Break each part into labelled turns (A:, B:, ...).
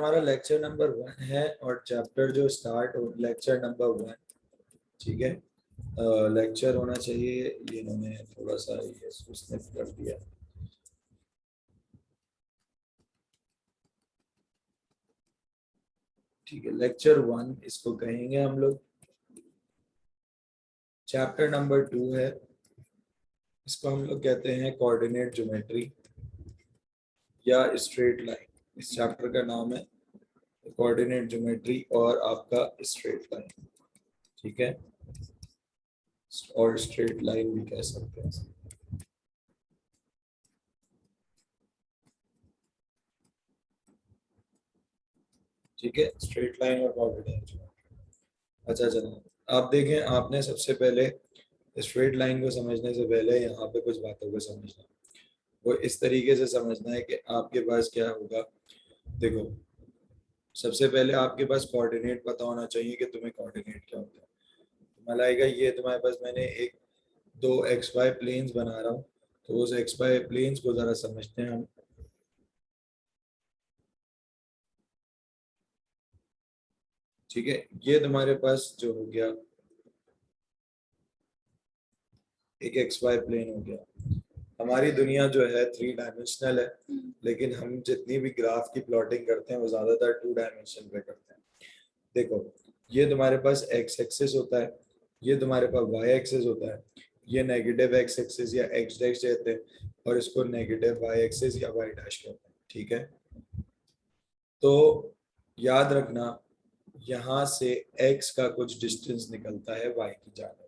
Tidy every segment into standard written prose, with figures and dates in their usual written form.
A: हमारा lecture number 1 है और चैप्टर जो स्टार्ट हो लेक्चर नंबर 1, ठीक है। लेक्चर होना चाहिए, ये इन्होंने थोड़ा सा ये उसने कर दिया। ठीक है, लेक्चर 1 इसको कहेंगे हम लोग। चैप्टर नंबर 2 है, इसको हम लोग कहते हैं कोऑर्डिनेट ज्योमेट्री या स्ट्रेट लाइन। इस चैप्टर का नाम है कोऑर्डिनेट ज्योमेट्री और आपका स्ट्रेट लाइन, ठीक है, और स्ट्रेट लाइन भी कह सकते हैं। ठीक है, स्ट्रेट लाइन और कोऑर्डिनेट ज्योमेट्री। अच्छा चलो, आप देखें, आपने सबसे पहले स्ट्रेट लाइन को समझने से पहले यहाँ पे कुछ बातों को समझना। वो इस तरीके से समझना है कि आपके पास क्या होगा। देखो, सबसे पहले आपके पास कोऑर्डिनेट पता होना चाहिए कि तुम्हें कोऑर्डिनेट क्या होता है। तुम्हें लगेगा ये तुम्हारे पास मैंने एक दो एक्स वाई प्लेन्स बना रहा हूँ, तो उस एक्स वाई प्लेन्स को जरा समझते हैं हम। ठीक है, ये तुम्हारे पास जो हो गया एक एक्स वाई प्लेन हो गया। हमारी दुनिया जो है 3 डायमेंशनल है, लेकिन हम जितनी भी ग्राफ की प्लॉटिंग करते हैं वो ज्यादातर 2 डायमेंशन पे करते हैं। देखो, ये तुम्हारे पास एक्स एक्सिस होता है, ये तुम्हारे पास वाई एक्सिस होता है, ये नेगेटिव एक्स एक्सिस या एक्स डैश कहते हैं, और इसको नेगेटिव वाई एक्सिस या वाई डैश कहते हैं। ठीक है, तो याद रखना, यहाँ से x का कुछ डिस्टेंस निकलता है y की जानिब,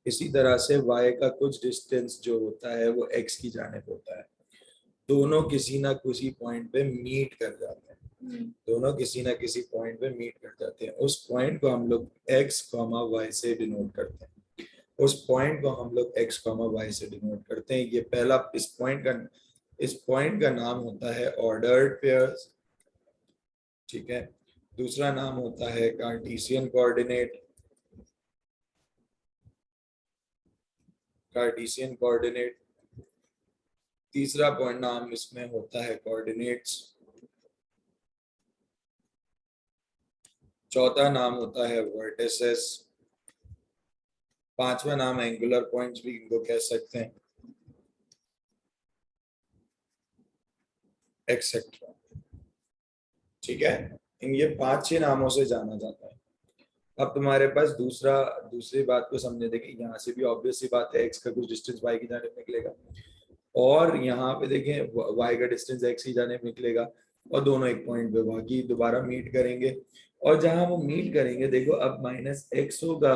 A: इसी तरह से y का कुछ डिस्टेंस जो होता है वो x की जानिब होता है। दोनों किसी ना किसी पॉइंट पे मीट कर जाते हैं, दोनों किसी ना किसी पॉइंट पे मीट कर जाते हैं। उस पॉइंट को हम लोग x, y से डिनोट करते हैं। उस पॉइंट को हम लोग x, y से डिनोट करते हैं। ये पहला, इस पॉइंट का नाम होता है ऑर्डर्ड पेयर्स। ठीक है, दूसरा नाम होता है कार्टेशियन कोऑर्डिनेट, कार्टेशियन कोऑर्डिनेट। तीसरा पॉइंट नाम इसमें होता है कोऑर्डिनेट्स। चौथा नाम होता है वर्टिसेस। पांचवा नाम एंगुलर पॉइंट्स भी इनको कह सकते हैं, एक्सेट्रा। ठीक है, इन ये 5-6 नामों से जाना जाता है। अब तुम्हारे पास दूसरी बात को समझे, देखिए यहाँ से भी ऑब्वियस सी बात है, एक्स का कुछ डिस्टेंस वाई की जानिब निकलेगा, और यहाँ पे देखें वाई का डिस्टेंस एक्स की जानिब निकलेगा, और दोनों एक पॉइंट पे बाकी दोबारा मीट करेंगे। और जहां वो मीट करेंगे, देखो अब माइनस एक्स होगा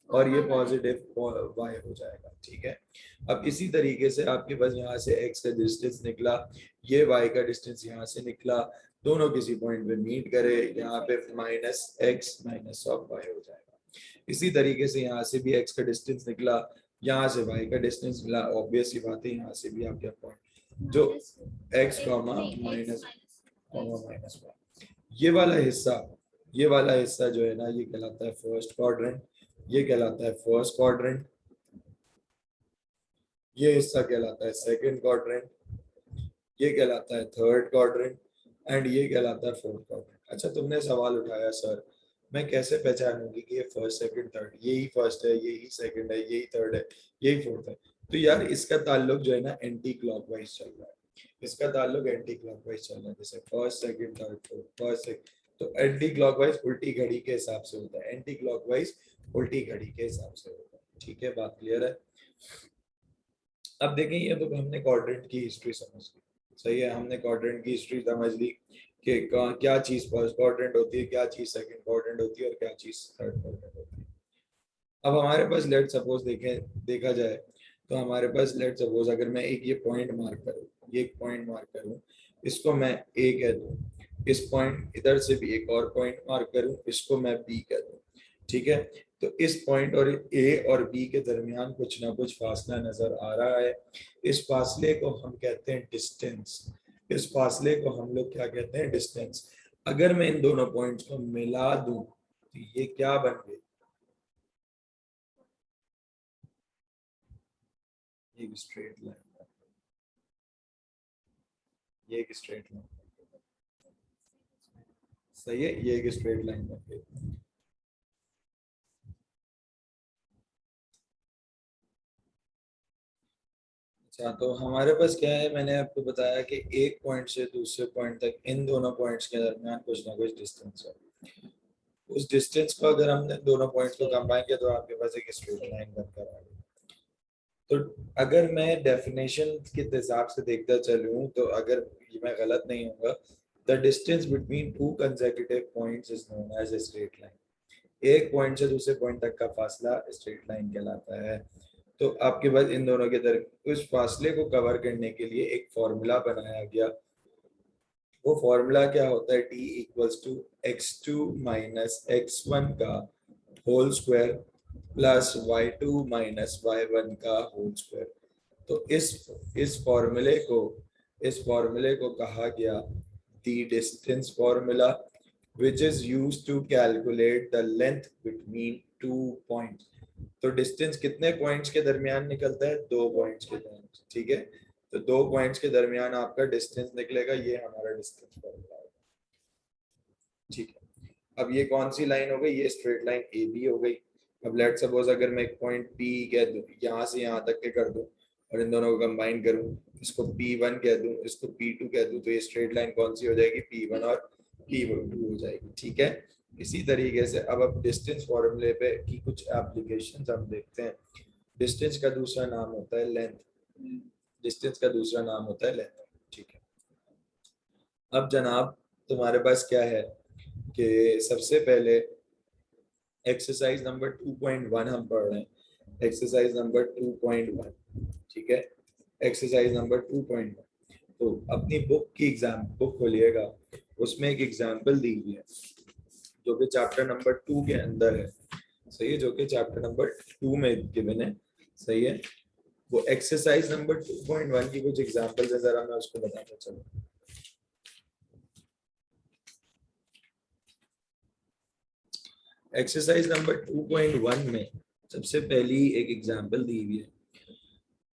A: और ये पॉजिटिव वाई हो जाएगा। ठीक है, अब इसी तरीके से आपके पास यहाँ से एक्स का डिस्टेंस निकला, ये वाई का डिस्टेंस यहाँ से निकला, दोनों किसी पॉइंट पे मीट करे, यहाँ पे minus x minus of y हो जाएगा। इसी तरीके से यहाँ से भी एक्स का डिस्टेंस निकला, यहाँ से y का डिस्टेंस मिला, ऑब्वियस सी बात है यहाँ से भी आप क्या पॉइंट जो x comma minus minus y, ये वाला हिस्सा जो है ना, ये कहलाता है फर्स्ट क्वाड्रेंट, ये कहलाता है फर्स्ट क्वाड्रेंट, ये हिस्सा कहलाता है सेकंड क्वाड्रेंट, ये कहलाता है थर्ड क्वाड्रेंट, एंड ये कहलाता है फोर्थ क्वाड्रेंट। अच्छा, तुमने सवाल उठाया सर मैं कैसे पहचानूंगी कि ये फर्स्ट सेकंड थर्ड, यही फर्स्ट है, यही सेकंड है, यही थर्ड है, यही फोर्थ है। तो यार इसका ताल्लुक जो है ना एंटी क्लॉकवाइज चल रहा है, इसका ताल्लुक एंटी क्लॉकवाइज चल रहा है, जैसे first second third fourth, first second, तो एंटी क्लॉकवाइज उल्टी घड़ी के हिसाब से होता है, एंटी क्लॉकवाइज उल्टी घड़ी के हिसाब से होता है। ठीक है, बात क्लियर है। अब देखें, ये तो हमने क्वाड्रेंट की हिस्ट्री समझ ली, सही है, हमने क्वाड्रेंट की हिस्ट्री समझ ली कि क्या चीज फर्स्ट क्वाड्रेंट होती है, क्या चीज सेकंड क्वाड्रेंट होती है और क्या चीज थर्ड क्वाड्रेंट होती है। अब हमारे पास लेट सपोज देखा जाए, तो हमारे पास लेट सपोज अगर मैं एक ये पॉइंट मार्क करूँ, ये एक पॉइंट मार्क करूँ, इसको मैं ए कह दूँ, इस पॉइंट इधर से भी एक और पॉइंट मार्क करूँ, इसको मैं बी कह दूँ। ठीक है, तो इस पॉइंट और ए और बी के दरमियान कुछ ना कुछ फासला नजर आ रहा है, इस फासले को हम कहते हैं डिस्टेंस, इस फासले को हम लोग क्या कहते हैं, डिस्टेंस। अगर मैं इन दोनों पॉइंट्स को मिला दूं तो ये क्या बन गए, एक स्ट्रेट लाइन, ये एक स्ट्रेट लाइन। सही है, ये एक स्ट्रेट लाइन बन गई। अच्छा, तो हमारे पास क्या है, मैंने आपको बताया कि एक पॉइंट से दूसरे पॉइंट तक इन दोनों पॉइंट्स के दरमियान कुछ ना कुछ डिस्टेंस है। उस डिस्टेंस को अगर हमने दोनों पॉइंट्स को कंबाइन किया तो आपके पास एक स्ट्रेट लाइन बनकर आ गई। तो अगर मैं डेफिनेशन के हिसाब से देखता चलूं तो अगर ये मैं गलत नहीं होगा, the distance between two consecutive points is known as a straight line. एक पॉइंट से दूसरे पॉइंट तक का फासला स्ट्रेट लाइन कहलाता है। तो आपके पास इन दोनों के दर उस फासले को कवर करने के लिए एक फॉर्मूला बनाया गया। वो फॉर्मूला क्या होता है, t equals to x2 minus x1 का whole square plus y2 minus y1 का होल स्क्वायर। तो इस फॉर्मूले को कहा गया the distance formula which is used to calculate the length between two points। तो डिस्टेंस कितने पॉइंट्स के दरमियान निकलता है, 2 पॉइंट्स के दरमियान, ठीक है। तो 2 पॉइंट्स के दरमियान आपका डिस्टेंस निकलेगा, ये हमारा डिस्टेंस फॉर्मूला है, ठीक है। अब ये कौन सी लाइन हो गई, ये स्ट्रेट लाइन ए बी हो गई। अब लेट सपोज अगर मैं एक पॉइंट पी कह दूं, यहाँ से यहाँ तक के कर दूं और इन दोनों को कंबाइन करूं, इसको P1 कह दूं, इसको P2 कह दूं, तो ये स्ट्रेट लाइन कौन सी हो जाएगी, P1 और P2 हो जाएगी, ठीक है। इसी तरीके से अब डिस्टेंस फॉर्मूले पे की कुछ एप्लीकेशंस हम देखते हैं। डिस्टेंस का दूसरा नाम होता है लेंथ। डिस्टेंस का दूसरा नाम होता है लेंथ, ठीक है। अब जनाब तुम्हारे पास क्या है कि सबसे पहले एक्सरसाइज नंबर 2.1 हम पढ़ रहे हैं। एक्सरसाइज नंबर 2.1, ठीक है। एक्सरसाइज नंबर 2.1, तो अपनी बुक खोलिएगा, उसमें एक एग्जाम्पल दी हुई है जो कि चैप्टर नंबर 2 के अंदर है, सही है, जो कि चैप्टर नंबर 2 में गिवन है, सही है। वो एक्सरसाइज नंबर 2.1 की कुछ एग्जाम्पल्स है, जरा मैं उसको बताता चलूं। एक्सरसाइज नंबर 2.1 में सबसे पहली एक एग्जाम्पल दी हुई है,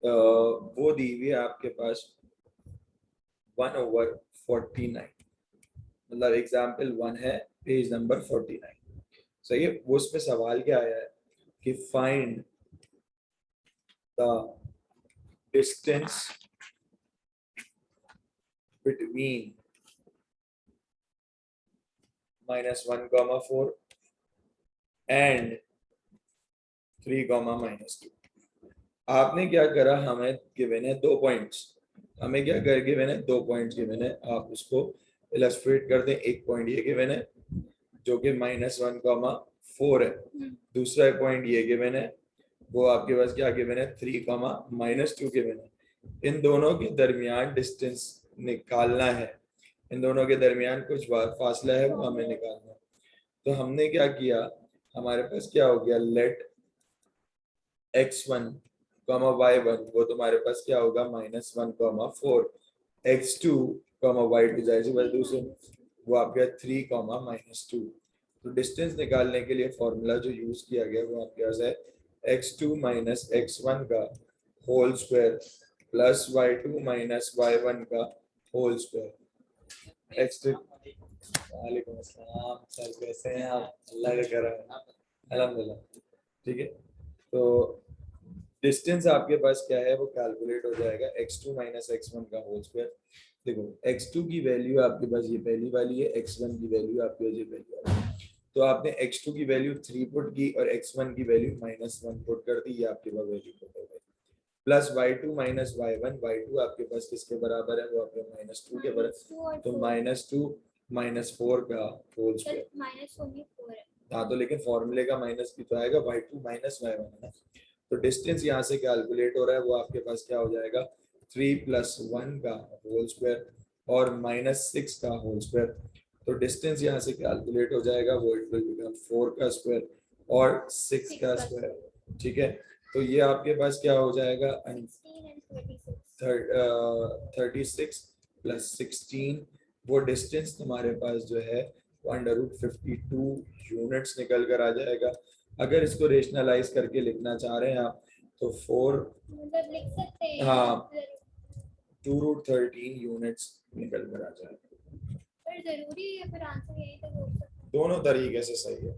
A: वो दी हुई है आपके पास 1/49, मतलब एग्जाम्पल 1 है, पेज नंबर 49, सही है। वो उसमें सवाल क्या आया है कि find the distance between -1,4 and 3,-2। आपने क्या करा, हमें गिवन है 2 पॉइंट्स, हमें क्या कर गिवन है, 2 पॉइंट्स गिवन है। आप उसको इलस्ट्रेट कर दें, एक पॉइंट ये गिवन है जो कि -1,4 है, दूसरा पॉइंट ये गिवन है, वो आपके पास क्या गिवन है, 3,-2 गिवन है। इन दोनों के दरमियान डिस्टेंस निकालना है, इन दोनों के दरमियान कुछ फासला है, वो हमें निकालना है। तो हमने क्या किया, हमारे पास क्या हो गया, लेट x1, y1, वो तुम्हारे पास क्या होगा, -1,4, x2, y2 जाहिर दूसरे वो आपके 3, -2। तो डिस्टेंस निकालने के लिए फॉर्मूला जो यूज किया गया वो आपके पास है x2 माइनस x1 का whole square plus y2 minus y1 का होल स्क्वायर। x2, वालेकुम अस्सलाम सर, कैसे हैं आप, अल्लाह का करम है, अल्हम्दुलिल्लाह, ठीक है। तो डिस्टेंस आपके पास क्या है, वो कैलकुलेट हो जाएगा x2 माइनस x1 का होल स्क्वायर। देखो x2 की वैल्यू आपके पास ये पहली वाली है, x1 की वैल्यू आपके पास ये पहली वाली है। तो आपने x2 की वैल्यू 3 पुट की और x1 की वैल्यू -1 पुट कर दी, ये आपके पास वैल्यू पुट हो गई। Plus y2 minus y1, y2 आपके पास किसके बराबर है, वो आपके -2 के बराबर, तो -2 -4 का होल स्क्वायर। हाँ, तो लेकिन फॉर्मूले का माइनस भी तो आएगा, y2 माइनस y1 है ना। तो डिस्टेंस यहाँ से कैलकुलेट हो रहा है, वो आपके पास क्या हो जाएगा, 3 + 1 का होल स्क्वायर और -6 का होल स्क्वायर। तो डिस्टेंस यहाँ से कैलकुलेट हो जाएगा, वो इट विल बिकम 4 का स्क्वायर और 6 का स्क्वायर, ठीक है। तो ये आपके पास क्या हो जाएगा, 36 + 16, वो डिस्टेंस तुम्हारे पास जो है √52 यूनिट्स निकल कर आ जाएगा। अगर इसको रेशनलाइज करके लिखना चाह रहे हैं आप तो 4,
B: मतलब लिख सकते हैं,
A: हाँ, 2√13 यूनिट्स निकल कर आ जाएगा।
B: पर जरूरी है फिर आंसर यही तक हो सकता है?
A: दोनों तरीके से सही है।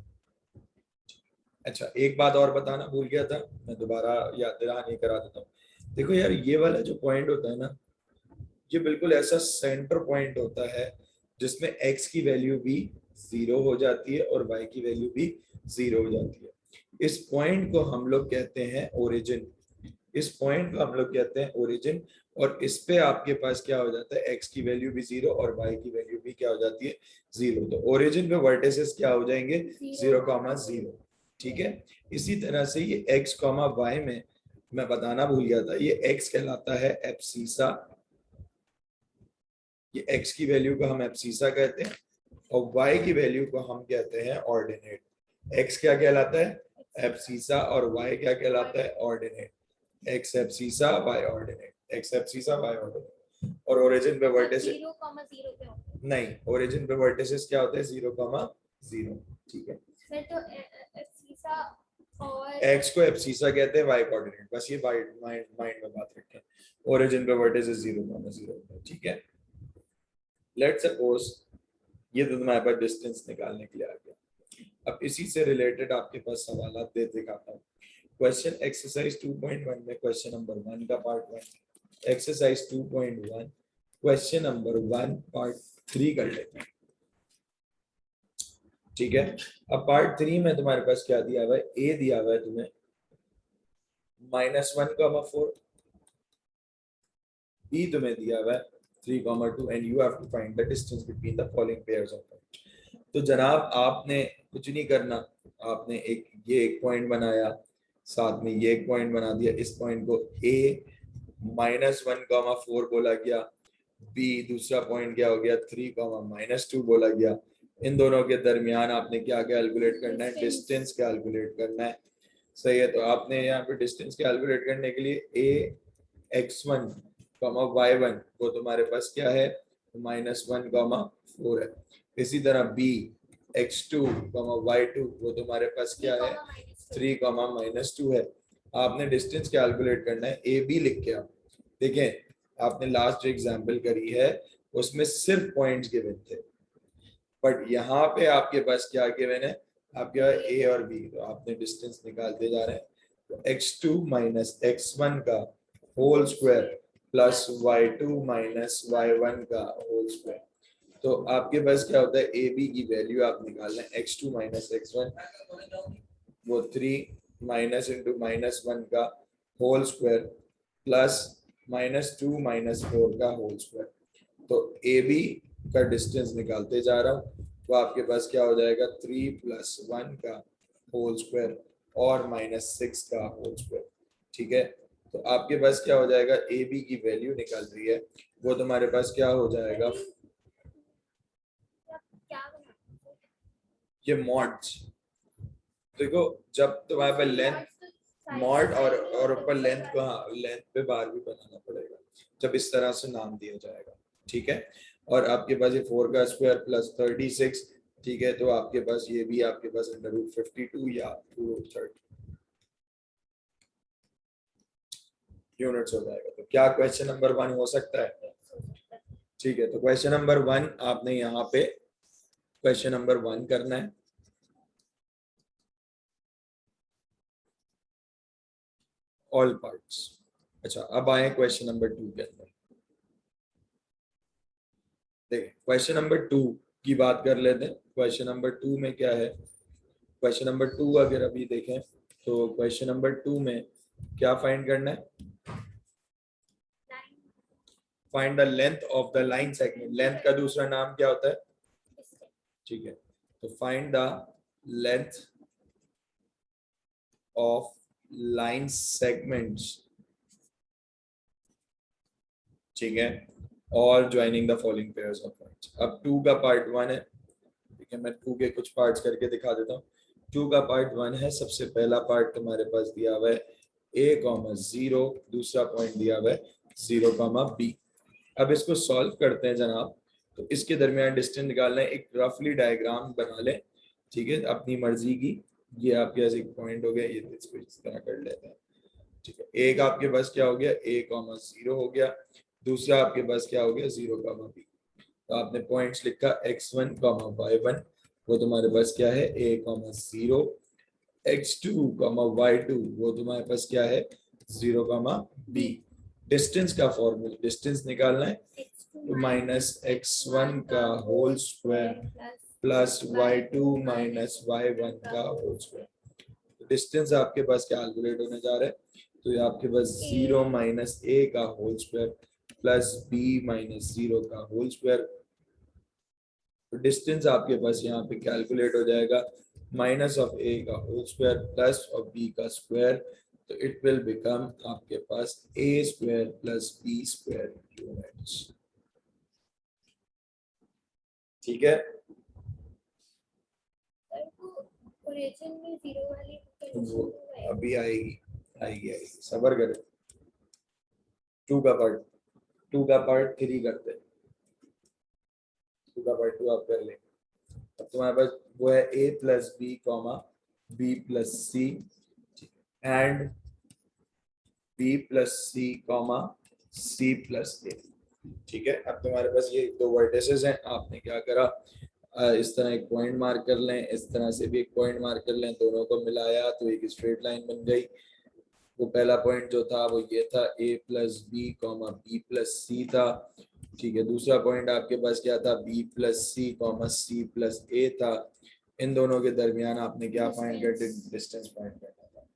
A: अच्छा, एक बात और बताना भूल गया था, मैं दोबारा याद दिलाने करा देता हूँ। देखो यार, ये वाला जो पॉइंट होता है ना, ये बिल्कुल ऐसा सेंटर पॉइंट होता है जिसमें x की वैल्यू भी 0 हो जाती है और y की वैल्यू भी 0 हो जाती है। इस पॉइंट को हम लोग कहते हैं ओरिजिन। इस पॉइंट को हम लोग कहते हैं ओरिजिन। और इस पे आपके पास क्या हो जाता है, x की वैल्यू भी 0 और y की वैल्यू भी क्या हो जाती है, 0। तो ओरिजिन पे वर्टिसेस क्या हो जाएंगे, 0,0। ठीक है। इसी तरह से ये x, y में मैं बताना भूल गया था, ये x कहलाता है एब्सिसा। ये x की वैल्यू को हम एब्सिसा कहते हैं और y की वैल्यू को हम कहते हैं ऑर्डिनेट। x क्या कहलाता है, एब्सिसा, और y क्या कहलाता है, ordinate. x abscissa, y ordinate, x abscissa, y ordinate. और ओरिजिन पे वर्टिसेस
B: 0,0 पे होता है।
A: नहीं, ओरिजिन पे वर्टिसेस क्या होते हैं, 0,0। ठीक है।
B: फिर तो एब्सिसा और
A: x को एब्सिसा कहते हैं, y कोऑर्डिनेट। बस ये माइंड में बात रखें। ओरिजिन पे वर्टिसेस 0,0। ठीक है। लेट्स सपोज ये तो तुम्हारे पास डिस्टेंस निकालने के लिए आ गया। अब इसी से रिलेटेड आपके पास सवाल दे दिखाता हूँ। क्वेश्चन एक्सरसाइज 2.1 में क्वेश्चन नंबर 1 का part 1, exercise 2.1 question number 1 part 3 कर लेते हैं। ठीक है। अब पार्ट 3 में तुम्हारे पास क्या दिया हुआ है, ए दिया हुआ है तुम्हें -1,4, बी तुम्हें दिया हुआ है 3,2 and you have to find the distance between the following pairs of points. तो जनाब आपने कुछ नहीं करना, आपने एक पॉइंट बनाया, साथ में ये एक पॉइंट बना दिया। इस पॉइंट को ए -1,4 बोला गया, बी दूसरा पॉइंट क्या हो गया 3,-2 बोला गया। इन दोनों के दरमियान आपने क्या कैलकुलेट करना है, डिस्टेंस कैलकुलेट करना है। सही है। तो आपने यहाँ पे डिस्टेंस कैलकुलेट करने के लिए ए x1, y1 वो तुम्हारे पास क्या है, -1,4 है। इसी तरह बी x2, y2 वो तुम्हारे पास क्या है, 3,-2 है। आपने डिस्टेंस कैलकुलेट करना है, ए बी लिख के आप देखें। आपने लास्ट जो एग्जाम्पल करी है उसमें सिर्फ पॉइंट्स गिवन थे, बट यहाँ पे आपके पास क्या गिवन है, आपके पास ए और बी। तो आपने डिस्टेंस निकालते जा रहे हैं। तो x2 - x1 का whole square plus y2 - y1 का होल स्क्वायर। तो आपके पास क्या होता है, ए बी की वैल्यू आप निकाल लें, x2 - x1 वो 3 माइनस इंटू -1 का होल स्क्वायर प्लस -2 - 4 का होल स्क्वायर। तो ए बी का डिस्टेंस निकालते जा रहा हूँ, तो आपके पास क्या हो जाएगा 3 + 1 का होल स्क्वायर और -6 का होल स्क्वायर। ठीक है। तो आपके पास क्या हो जाएगा, ए बी की वैल्यू निकल रही है, वो तुम्हारे पास क्या हो जाएगा,
B: क्या
A: ये मॉड्स। देखो जब तुम्हारे पास लेंथ मॉड और ऊपर लेंथ को, हाँ लेंथ पे बार भी बनाना पड़ेगा जब इस तरह से नाम दिया जाएगा। ठीक है। और आपके पास ये 4 का स्क्वायर प्लस 36। ठीक है। तो आपके पास ये भी आपके पास √52 या 2√30 यूनिट्स हो जाएगा। तो क्या क्वेश्चन नंबर 1 हो सकता है। ठीक है। तो क्वेश्चन नंबर 1 आपने यहाँ पे क्वेश्चन नंबर 1 करना है। All parts. अच्छा, अब आए क्वेश्चन नंबर 2 के अंदर। देखिए क्वेश्चन नंबर 2 की बात कर लेते हैं। क्वेश्चन नंबर 2 में क्या है, क्वेश्चन नंबर 2 अगर अभी देखें तो क्वेश्चन नंबर 2 में क्या फाइंड करना है, find the length of the line segment. Length का दूसरा नाम क्या होता है। ठीक है। तो find the length of line segments. ठीक है। और joining the following pairs of points. अब 2 का पार्ट 1 है। ठीक है। मैं 2 के कुछ पार्ट्स करके दिखा देता हूँ। 2 का पार्ट 1 है। सबसे पहला पार्ट तुम्हारे पास दिया हुआ है a, 0, दूसरा पॉइंट दिया हुआ है 0, b। अब इसको सॉल्व करते हैं जनाब। तो इसके दरमियान डिस्टेंस निकालना है, एक रफली डायग्राम बना ले। ठीक है, अपनी मर्जी की। ये आपके पास एक पॉइंट हो गया, ये इसको इस तरह कर लेते हैं। ठीक है। एक आपके पास क्या हो गया, a, 0 हो गया। दूसरा आपके पास क्या हो गया 0, b। तो आपने पॉइंट्स लिखा x1 y1, वो तुम्हारे पास क्या है a 0, x2 y2, वो तुम्हारे पास क्या है 0 b। डिस्टेंस का फॉर्मूला, डिस्टेंस निकालना है तो -x1 का whole square plus y2 minus y1 का होल स्क्वायर। डिस्टेंस आपके पास कैलकुलेट होने जा रहा है, तो ये आपके पास 0 माइनस a का whole square plus b minus 0 का होल स्क्वायर। तो डिस्टेंस आपके पास यहाँ पे कैलकुलेट हो जाएगा माइनस ऑफ a का whole square plus of b का स्क्वायर, तो इट विल बिकम आपके पास a square plus b square units. ठीक है,
B: ओरिजिन में 0 वाली
A: वो अभी आएगी आएगी आएगी, सब्र करें। 2 का पार्ट 3 करते हैं, 2 का पार्ट 2 आप कर लेंगे। अब तुम्हारे पास वो है a plus B comma B plus C and b plus C comma C plus A. ठीक है, अब तुम्हारे पास ये दो वर्टिसेस हैं, आपने क्या करा, इस तरह एक पॉइंट मार्क कर लें, इस तरह से भी एक पॉइंट मार्क कर लें, दोनों को मिलाया तो एक स्ट्रेट लाइन बन गई। वो पहला पॉइंट जो था वो ये था a plus B comma B plus C था। ठीक है, दूसरा पॉइंट आपके पास क्या था, b प्लस सी कॉमा सी प्लस ए था। इन दोनों के दरमियान आपने क्या फाइंड कर, डिस्टेंस फाइंड करना था।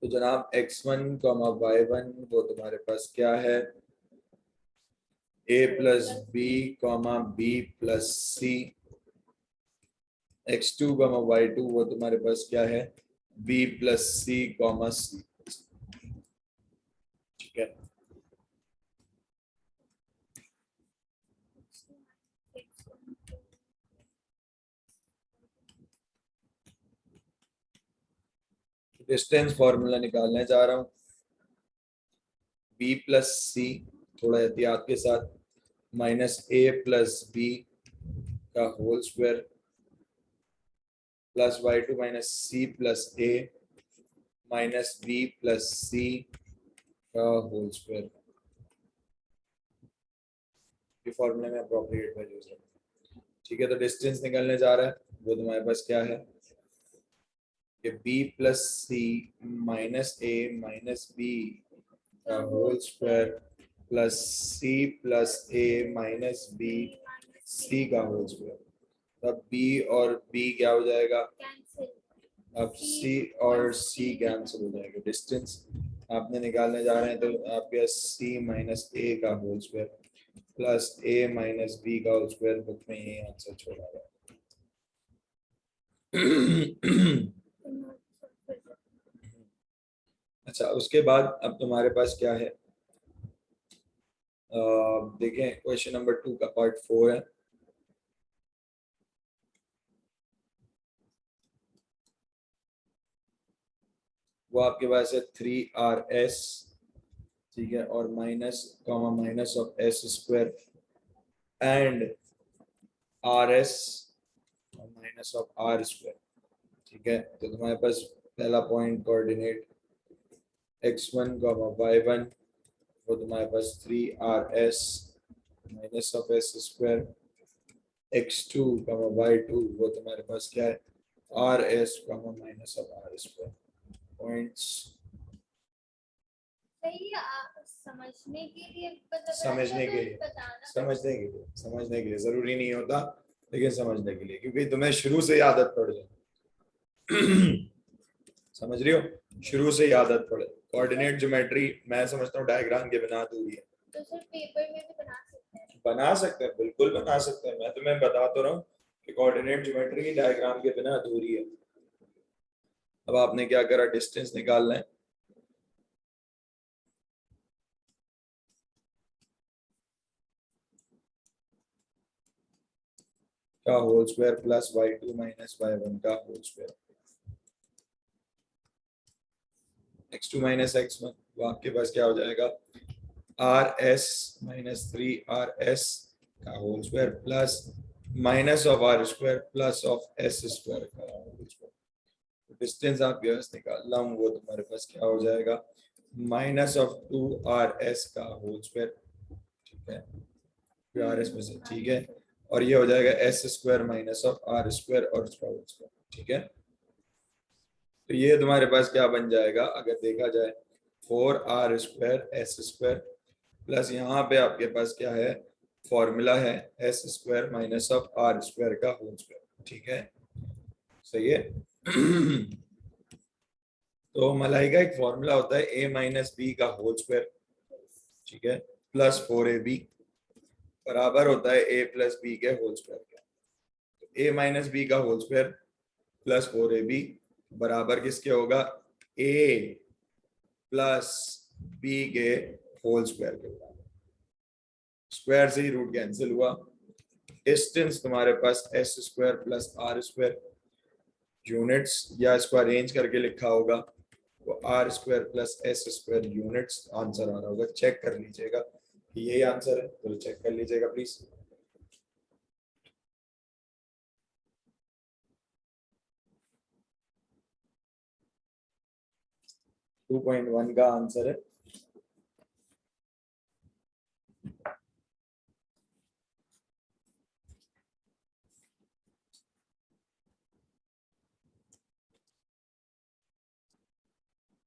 A: तो जनाब x1 y1 वो तुम्हारे पास क्या है, a plus B comma B plus c, x2 y2 वो तुम्हारे पास क्या है, b प्लस सी कॉमा सी। ठीक है, डिस्टेंस फॉर्मूला निकालने जा रहा हूँ, b प्लस सी, थोड़ा एहतियात के साथ, माइनस a प्लस बी का whole square plus y2 minus C plus A minus B plus C का होल स्क्वायर। ये फॉर्मूले में अप्रोप्रिएट वैल्यूज है। ठीक है, तो डिस्टेंस निकलने जा रहा है, वो तुम्हारे पास क्या है कि b plus C minus A minus B का whole square plus C plus A minus B C का होल स्क्वायर। तब b और b क्या हो जाएगा, अब c और c कैंसिल हो जाएगा। डिस्टेंस आपने निकालने जा रहे हैं, तो आपके c माइनस ए का whole square plus a minus B का होल स्क्वायर, बुक में ये आंसर छोड़ा गया। अच्छा, उसके बाद अब तुम्हारे पास क्या है, देखें क्वेश्चन नंबर 2 का पार्ट 4 है। वो आपके पास है 3RS, ठीक है, और minus comma minus of S square and RS और माइनस ऑफ R स्क्वायर। ठीक है, तो तुम्हारे पास पहला पॉइंट कोऑर्डिनेट x1 y1 वो तुम्हारे पास 3RS minus of S square, x2 y2 वो तुम्हारे पास क्या है RS minus of R square. Points
B: सही है, समझने के लिए
A: समझने के लिए, समझने के लिए जरूरी नहीं होता, लेकिन समझने के लिए, क्योंकि तुम्हें शुरू से ही आदत पड़ जाए। समझ रही हो, शुरू से ही आदत पड़े। कोऑर्डिनेट ज्योमेट्री मैं समझता हूँ डायग्राम के बिना अधूरी है।
B: तो सर पेपर में भी बना सकते हैं?
A: बना सकते हैं, बिल्कुल बना सकते हैं। मैं तुम्हें बता तो रहा हूँ कि कोऑर्डिनेट ज्योमेट्री डायग्राम के बिना अधूरी है। अब आपने क्या करा, डिस्टेंस निकालना है, का whole square plus y2 minus y1 का whole square, x2 minus x1 वो आपके पास क्या हो जाएगा, RS माइनस 3RS का whole square plus minus of R square plus of S square का होल स्क्वायर। डिस्टेंस आप यस निकाल रहा हूँ, वो तुम्हारे पास क्या हो जाएगा, माइनस ऑफ 2RS का होल स्क्वायर। ठीक है, आर एस में से, ठीक है। और ये हो जाएगा S square minus of R square और उसका होल स्क्वायर, ठीक है। तो ये तुम्हारे पास क्या बन जाएगा अगर देखा जाए, 4r² एस स्क्वायर प्लस यहाँ पे आपके पास क्या है, फॉर्मूला है S square minus of R square का होल स्क्वायर, ठीक है। सही है। तो मलाई का एक फॉर्मूला होता है a माइनस बी का होल स्क्वायर, ठीक है, प्लस 4ab बराबर होता है a प्लस बी के होल स्क्वायर का। तो a माइनस बी का होल स्क्वायर प्लस 4ab बराबर किसके होगा, a प्लस बी के होल स्क्वायर के बराबर। स्क्वायर से ही रूट कैंसिल हुआ। डिस्टेंस तुम्हारे पास S square plus R square, units या इसको अरेंज करके लिखा होगा वो R square plus S square units answer आ रहा होगा। चेक कर लीजिएगा कि यही आंसर है, तो चेक कर लीजिएगा प्लीज। टू 2.1 का आंसर है।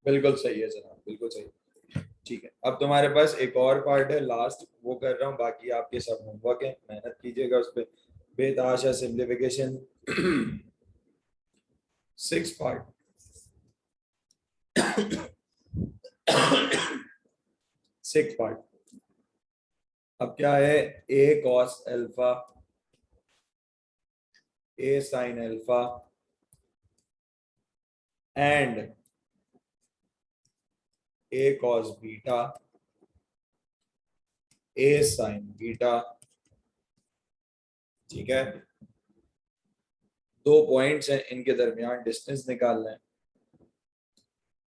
A: बिल्कुल सही है जनाब, बिल्कुल सही। ठीक है, अब तुम्हारे पास एक और पार्ट है लास्ट, वो कर रहा हूँ, बाकी आपके सब होमवर्क है, मेहनत कीजिएगा उस पर। बेतहाशा सिंप्लीफिकेशन 6 पार्ट। 6 पार्ट। अब क्या है, a cos alpha, a sin alpha and a cos beta, a sin beta, ठीक है। 2 पॉइंट्स हैं, इनके दरमियान डिस्टेंस निकालना है।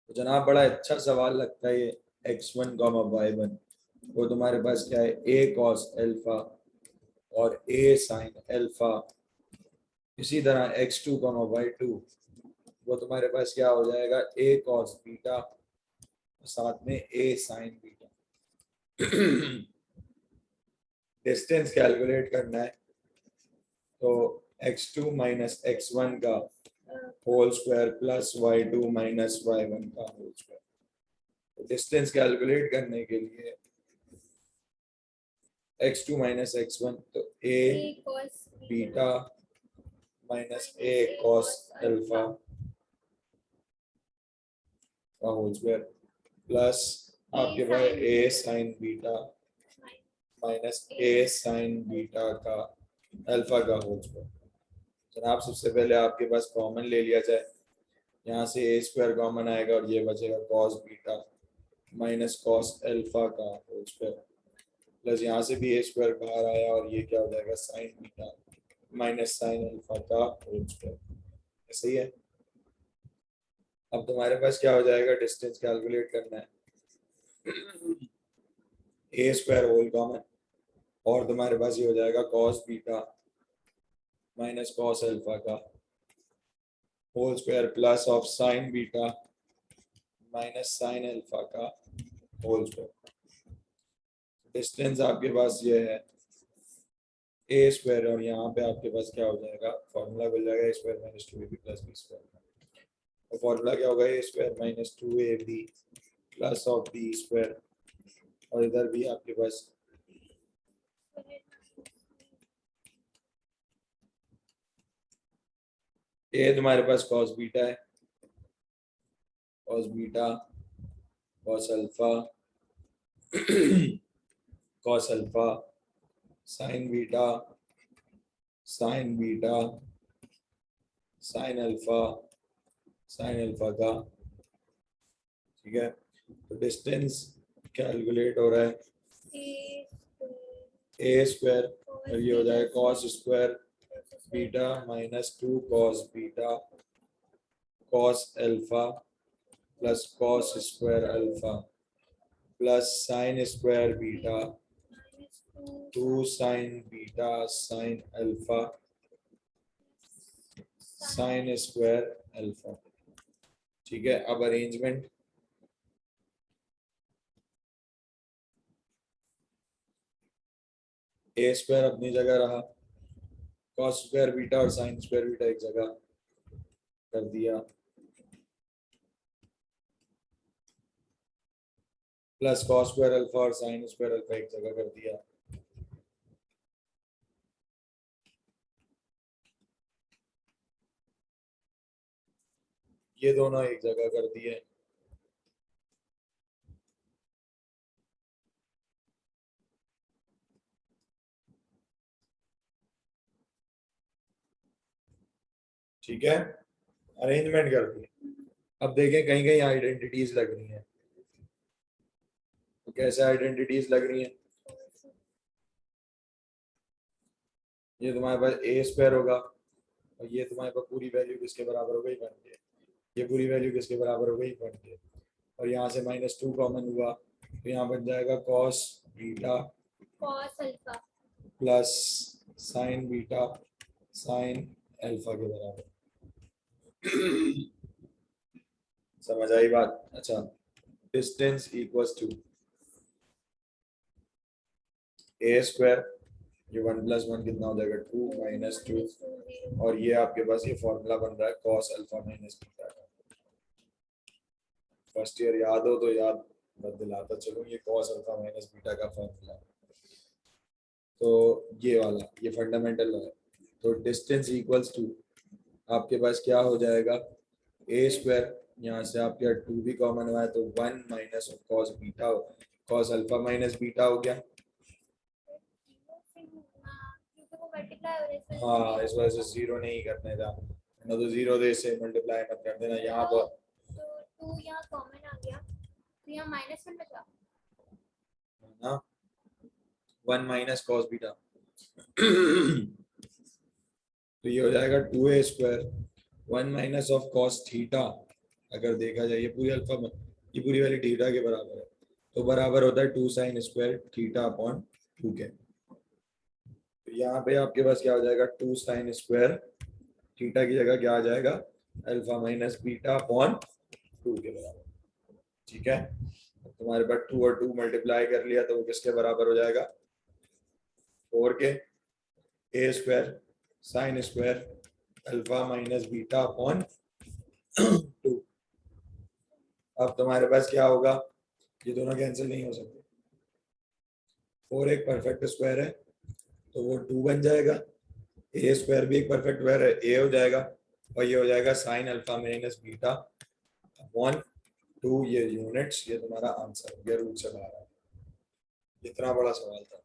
A: तो जनाब बड़ा अच्छा सवाल लगता है ये, x1, y1, वो तुम्हारे पास क्या है, a cos अल्फा और a sin अल्फा। इसी तरह x2, y2, वो तुम्हारे पास क्या हो जाएगा, a cos बीटा साथ में a sin beta. Distance calculate करना है, तो x2 माइनस x1 का whole square plus y2 minus y1 का होल स्क्वायर। तो डिस्टेंस कैलकुलेट करने के लिए x2 माइनस x1, तो a
B: cos
A: beta minus a cos alpha का होल स्क्वायर प्लस आपके पास a sin beta minus a sin beta का अल्फा का होल स्क्वायर। जनाब सबसे पहले आपके पास कॉमन ले लिया जाए, यहाँ से a स्क्वायर कॉमन आएगा और ये बचेगा cos beta minus cos alpha का होल स्क्वायर, प्लस यहाँ से भी a स्क्वायर बाहर आया और ये क्या हो जाएगा sin beta minus sin alpha का होल स्क्वायर। सही है। अब तुम्हारे पास क्या हो जाएगा, डिस्टेंस कैलकुलेट करना है, a स्क्वायर होल कॉमन और तुम्हारे पास ये हो जाएगा cos beta minus cos alpha का whole square plus of sin beta minus sin alpha का होल स्क्वायर। डिस्टेंस आपके पास ये है a स्क्वायर और यहाँ पे आपके पास क्या हो जाएगा, फॉर्मूला मिल जाएगा a square minus 2ab plus b square. और फॉर्मूला क्या होगा, a square minus 2ab plus of b square, और इधर भी आपके पास a तुम्हारे पास cos बीटा है, cos beta cos alpha cos alpha sin beta sin beta sin alpha sin alpha का, ठीक है। तो डिस्टेंस कैलकुलेट हो रहा है a स्क्वायर और ये हो जाएगा cos square beta minus 2 cos beta cos alpha plus cos square alpha plus sin square beta 2 sin beta sin alpha sin square alpha, ठीक है। अब अरेंजमेंट, ए स्क्वायर अपनी जगह रहा, कॉस स्क्वायर बीटा और साइन स्क्वायर बीटा एक जगह कर दिया, प्लस कॉस स्क्वायर अल्फा और साइन स्क्वायर अल्फा एक जगह कर दिया, ये दोनों एक जगह कर दिए, ठीक है, अरेंजमेंट कर दी। अब देखें कहीं कहीं आइडेंटिटीज लग रही हैं, तो कैसे आइडेंटिटीज लग रही हैं? ये तुम्हारे पास ए स्क्वायर होगा और ये तुम्हारे पास पूरी वैल्यू किसके बराबर हो गई, 1 के, ये पूरी वैल्यू किसके बराबर हो गई, 1 के, और यहाँ से -2 कॉमन हुआ तो यहाँ बन जाएगा cos beta
B: cos alpha
A: plus sine beta sine alpha के बराबर। समझ आई बात? अच्छा, distance equals to a square, ये 1 + 1 कितना हो जाएगा 2 - 2, और ये आपके पास ये फॉर्मूला बन रहा है कॉस अल्फा माइनस बीटा का। फर्स्ट ईयर याद हो तो याद दिलाता चलो, ये कॉस अल्फा माइनस बीटा का फॉर्मूला, तो ये वाला ये फंडामेंटल है। तो डिस्टेंस इक्वल्स टू आपके पास क्या हो जाएगा, ए स्क्वायर, यहाँ से आपके 2 भी कॉमन हुआ है तो 1 minus of cos beta, cos alpha minus beta हो गया।
B: क्योंकि वो मल्टीप्लाई हो रहा है इसमें
A: हाँ, इस वजह से 0 नहीं करने था, ना तो 0 दे से मल्टीप्लाई मत कर देना यहाँ पर।
B: तो 2 यहाँ कॉमन आ गया तो यहाँ -1 बचा
A: ना 1 माइनस कॉस बीटा तो ये हो जाएगा 2a square 1 minus of cos theta, अगर देखा जाए ये पूरी अल्फा ये पूरी वाली थीटा के बराबर है, तो बराबर होता है 2 साइन स्क्वायर थीटा अपॉन 2 के। तो यहाँ पे आपके पास क्या हो जाएगा 2 साइन स्क्वायर थीटा की जगह क्या आ जाएगा अल्फा माइनस बीटा अपॉन 2 के बराबर, ठीक है। तुम्हारे पास 2 और 2 मल्टीप्लाई कर लिया तो वो किसके बराबर हो जाएगा 4 के, A square sine square alpha minus beta upon 2। अब तुम्हारे पास क्या होगा, ये दोनों कैंसिल नहीं हो सकते, 4 एक परफेक्ट स्क्वायर है तो वो 2 बन जाएगा, ए स्क्वायर भी एक परफेक्ट स्क्वायर है, ए हो जाएगा, और ये हो जाएगा sine alpha minus beta upon 2, ये यूनिट्स, ये तुम्हारा आंसर हो गया, रूट से बाहर आ गया। इतना बड़ा सवाल था।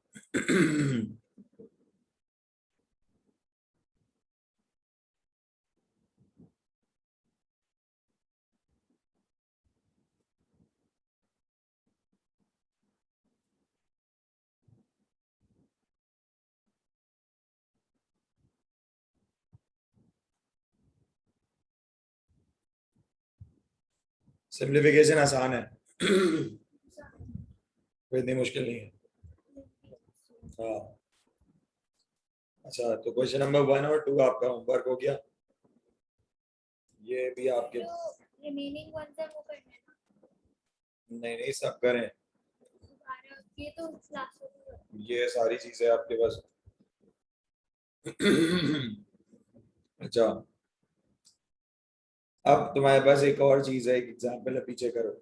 A: सिंप्लीफिकेशन आसान है, कोई इतनी मुश्किल नहीं है। हाँ, अच्छा, तो क्वेश्चन नंबर 1 और 2 आपका होमवर्क हो गया, ये भी आपके
B: जो रिमेनिंग वंस है वो करना है ना
A: नहीं नहीं सब करें,
B: दोबारा, ये तो लास्ट में
A: ये सारी चीजें आपके पास। अच्छा, अब तुम्हारे पास एक और चीज है, एक एग्जांपल है, पीछे करो।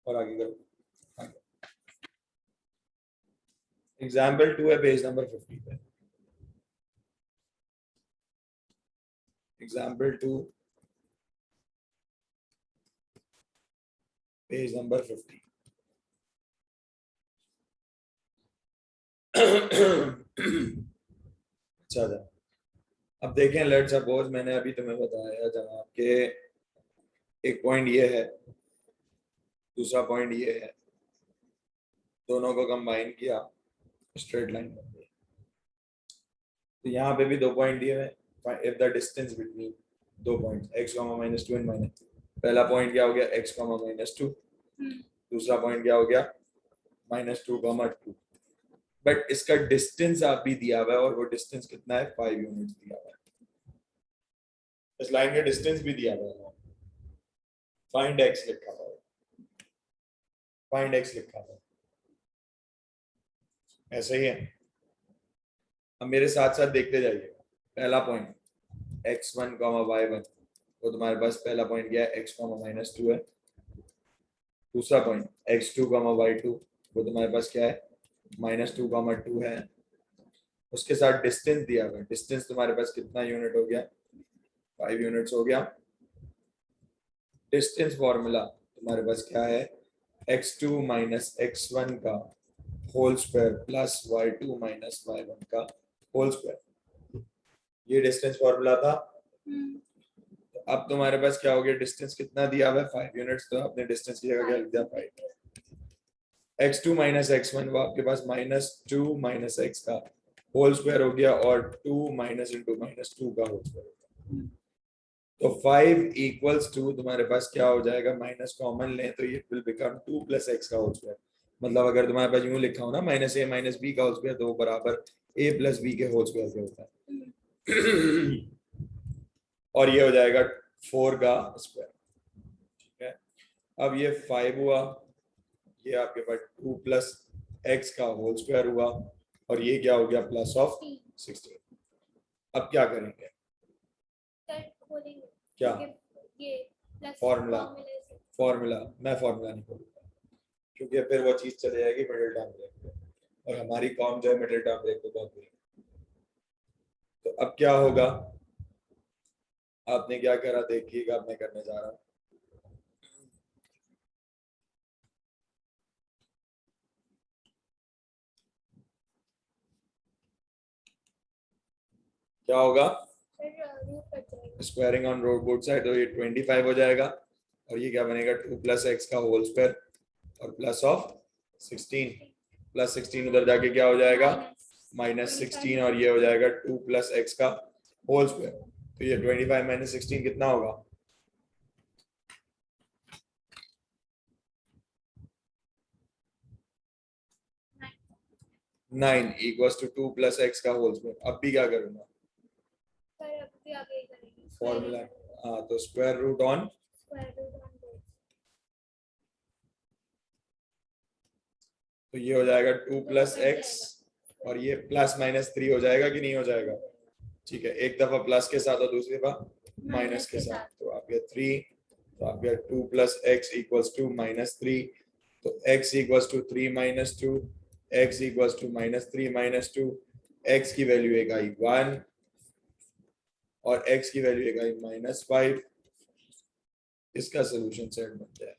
A: और आगे करो, एग्जाम्पल 2 है पेज नंबर 50 पे, एग्जाम्पल 2 पेज नंबर 50। अच्छा था, अब देखें, लेट्स सपोज मैंने अभी तुम्हें बताया जनाब के एक पॉइंट ये है, दूसरा पॉइंट ये है, दोनों को कंबाइन किया, स्ट्रेट लाइन बन गई। तो यहाँ पे भी 2 पॉइंट दिए हुए, if the distance between 2 points x, -2 and minus, पहला पॉइंट क्या हो गया x, -2, दूसरा पॉइंट क्या हो गया -2, 2, बट इसका डिस्टेंस आप भी दिया हुआ है और वो डिस्टेंस कितना है 5 यूनिट्स दिया हुआ है, इस लाइन का डिस्टेंस भी दिया हुआ है। फाइंड एक्स लिखा हुआ है, फाइंड एक्स लिखा हुआ है, ऐसे ही है। अब मेरे साथ साथ देखते जाइए। पहला पॉइंट x1, y1, तो तुम्हारे पास पहला पॉइंट क्या है, x, -2 है। दूसरा पॉइंट x2, y2, वो तुम्हारे पास क्या है, -2, 2 है। उसके साथ डिस्टेंस दिया हुआ है, डिस्टेंस तुम्हारे पास कितना यूनिट हो गया, 5 यूनिट्स हो गया। डिस्टेंस फॉर्मूला तुम्हारे पास क्या है, x2 x1 का whole square plus y2 y1 का होल स्क्वायर, ये डिस्टेंस फॉर्मूला था। तो अब तुम्हारे पास क्या हो गया, डिस्टेंस कितना दिया हुआ है, 5 यूनिट्स, तो आपने डिस्टेंस की जगह क्या लिख दिया, 5। x2 x1 वो आपके पास -2 x का होल स्क्वायर हो गया, और 2 इंटू -2 का होल स्क्वायर हो गया। तो 5 इक्वल्स टू तुम्हारे पास क्या हो जाएगा, माइनस कॉमन लें तो ये विल बिकम 2 + x का होल स्क्वायर। मतलब अगर तुम्हारे पास यूं लिखा हो ना, -a - b का होल स्क्वायर, तो वो बराबर a + b के होल स्क्वायर के होता है। और ये हो जाएगा 4 का स्क्वायर। ठीक है, अब ये 5 हुआ, ये आपके पास 2 + x का होल स्क्वायर हुआ, और ये क्या हो गया, +16। अब क्या करेंगे, क्या फॉर्मूला, फॉर्मूला मैं फॉर्मूला नहीं बोलूंगा, क्योंकि फिर वो चीज चले जाएगी मिडिल टर्म ब्रेक पे, और हमारी कॉम जो है मिडिल टर्म ब्रेक पे बहुत बुरी। तो अब क्या होगा, आपने क्या करा देखिएगा, अब मैं करने जा रहा हूँ। क्या होगा, squaring on road both side, तो ये 25 हो जाएगा, और ये क्या बनेगा, 2 + x का होल स्क्वायर और +16, +16 उधर जाके क्या हो जाएगा, -16, और ये हो जाएगा 2 + x का होल स्क्वायर। तो ये 25 - 16 कितना होगा, 9 = 2 + x का होल स्क्वायर। अब भी क्या करूंगा, फॉर्मूला, हाँ, तो स्क्वायर रूट ऑन, तो ये हो जाएगा 2 + x, और ये +- 3 हो जाएगा कि नहीं हो जाएगा। ठीक है, एक दफा प्लस के साथ और दूसरी दफा माइनस के साथ, तो आप गया 3, तो आप गया 2 + x = -3, तो x = 3 - 2, x = -3 - 2, x की वैल्यू एक आई 1, और x की वैल्यू एक आई -5। इसका सोल्यूशन सेट बन जाए।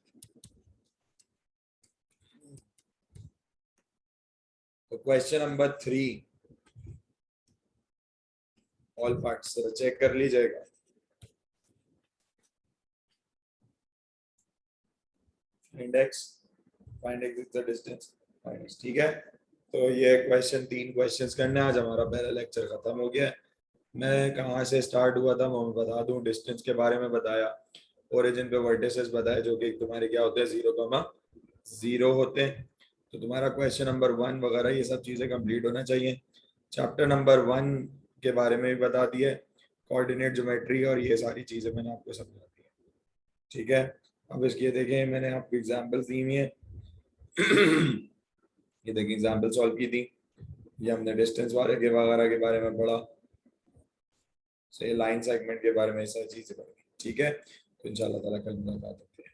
A: तो question number 3 all parts check कर लीजिएगा। Index, find x is the distance, ठीक है। तो ये क्वेश्चन 3 क्वेश्चंस करने, आज हमारा पहला लेक्चर खत्म हो गया है। मैं कहाँ से स्टार्ट हुआ था मैं बता दूं, डिस्टेंस के बारे में बताया, ओरिजिन पे वर्टिसेस बताए, जो कि तुम्हारे क्या होते हैं, 0,0 होते हैं। तो तुम्हारा क्वेश्चन नंबर 1 वगैरह ये सब चीज़ें कंप्लीट होना चाहिए। चैप्टर नंबर 1 के बारे में भी बता दिए, कोऑर्डिनेट ज्योमेट्री और ये सारी चीज़ें मैंने आपको समझा दी है। ठीक है, अब इसके देखें, मैंने आपको एग्जाम्पल्स दी हुई हैं। ये देखिए एग्जाम्पल सॉल्व की थी, ये हमने डिस्टेंस वाले के वगैरह के बारे में पढ़ा, से लाइन सेगमेंट के बारे में सारी चीजें पढ़ी। ठीक है, तो इंशाल्लाह ताला कल मुलाकात होगी।